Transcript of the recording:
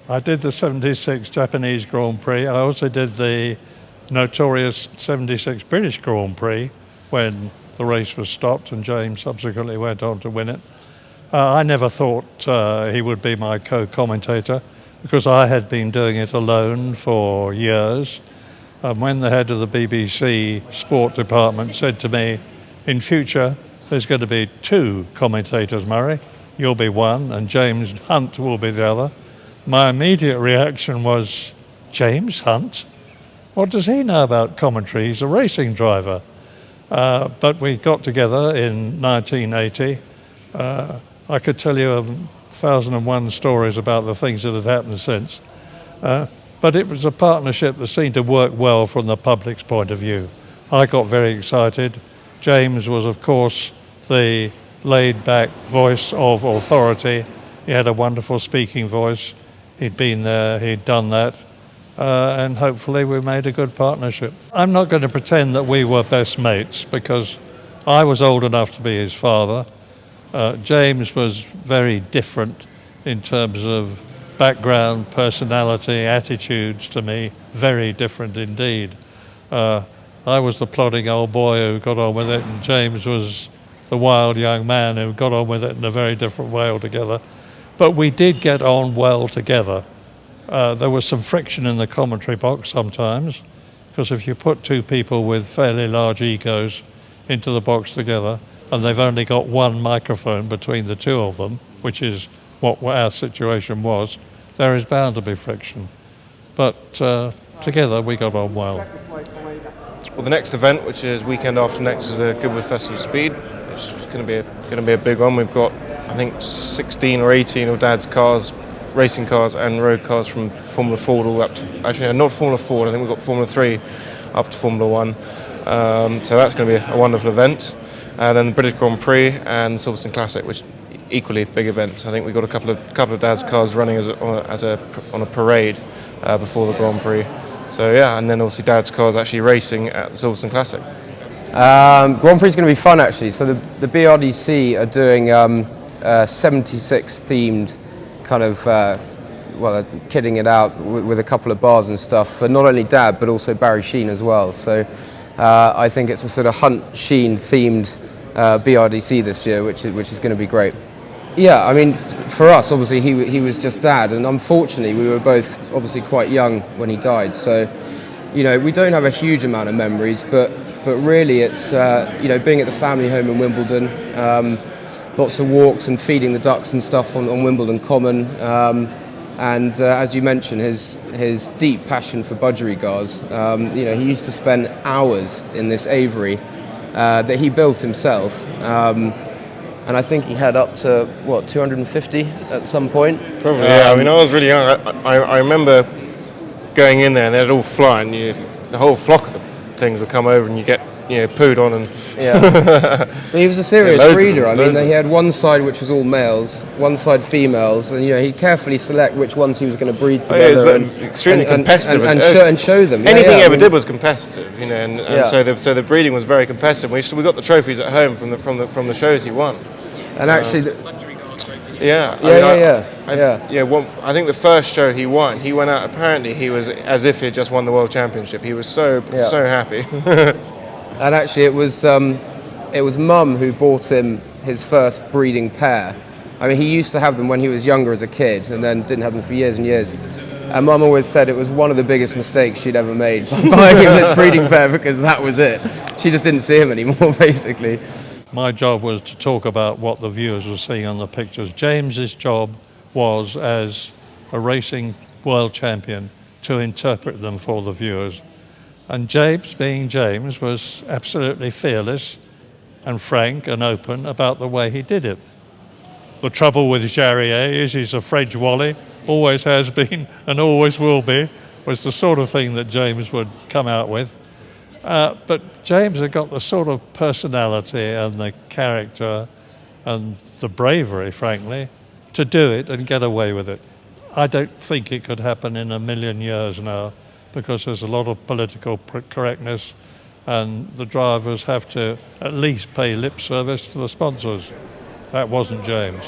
I did the 76 Japanese Grand Prix. I also did the notorious 76 British Grand Prix when the race was stopped and James subsequently went on to win it. I never thought he would be my co-commentator because I had been doing it alone for years. When the head of the BBC sport department said to me, in future there's going to be 2 commentators, Murray, you'll be one and James Hunt will be the other, my immediate reaction was, James Hunt? What does he know about commentary? He's a racing driver. But we got together in 1980. I could tell you 1,001 stories about the things that had happened since. But it was a partnership that seemed to work well from the public's point of view. I got very excited. James was, of course, the laid-back voice of authority. He had a wonderful speaking voice. He'd been there, he'd done that. And hopefully we made a good partnership. I'm not going to pretend that we were best mates because I was old enough to be his father. James was very different in terms of background, personality, attitudes to me, very different indeed. I was the plodding old boy who got on with it, and James was the wild young man who got on with it in a very different way altogether. But we did get on well together. There was some friction in the commentary box sometimes, because if you put 2 people with fairly large egos into the box together, and they've only got one microphone between the 2 of them, which is what our situation was, there is bound to be friction. But together we got on well. Well, the next event, which is weekend after next, is the Goodwood Festival of Speed, which is going to be a big one. We've got, I think, 16 or 18 of Dad's cars, racing cars and road cars from Formula Ford all up to, actually not Formula Ford, I think we've got Formula 3 up to Formula 1. So that's going to be a wonderful event. And then the British Grand Prix and the Silverstone Classic, which equally big events. I think we've got a couple of Dad's cars running on a parade before the Grand Prix. So yeah, and then obviously Dad's cars actually racing at the Silverstone Classic. Grand Prix is going to be fun actually. So the BRDC are doing 76 themed kind of, they're kidding it out with a couple of bars and stuff for not only Dad but also Barry Sheene as well. So I think it's a sort of Hunt Sheene themed BRDC this year, which is going to be great. Yeah, I mean, for us, obviously, he was just Dad, and unfortunately, we were both obviously quite young when he died. So, you know, we don't have a huge amount of memories, but really, it's being at the family home in Wimbledon, lots of walks and feeding the ducks and stuff on Wimbledon Common, and as you mentioned, his deep passion for budgerigars. He used to spend hours in this aviary that he built himself. And I think he had up to, 250 at some point? Probably, yeah. I mean, I was really young. I remember going in there and they'd all fly and the whole flock of the things would come over and you get, pooed on. And yeah. But he was a serious breeder. I mean, he had one side which was all males, one side females, and, he'd carefully select which ones he was going to breed together. Extremely competitive. And show them. Anything he ever did was competitive, so the breeding was very competitive. We got the trophies at home from the shows he won. And actually, I think the first show he went out. Apparently, he was as if he had just won the world championship. He was so happy. And actually, it was Mum who bought him his first breeding pair. I mean, he used to have them when he was younger as a kid, and then didn't have them for years and years. And Mum always said it was one of the biggest mistakes she'd ever made by buying him this breeding pair, because that was it. She just didn't see him anymore, basically. My job was to talk about what the viewers were seeing on the pictures. James's job was, as a racing world champion, to interpret them for the viewers. And James, being James, was absolutely fearless and frank and open about the way he did it. The trouble with Jarrier is he's a French wally, always has been and always will be, was the sort of thing that James would come out with. But James had got the sort of personality and the character and the bravery, frankly, to do it and get away with it. I don't think it could happen in a million years now, because there's a lot of political correctness and the drivers have to at least pay lip service to the sponsors. That wasn't James.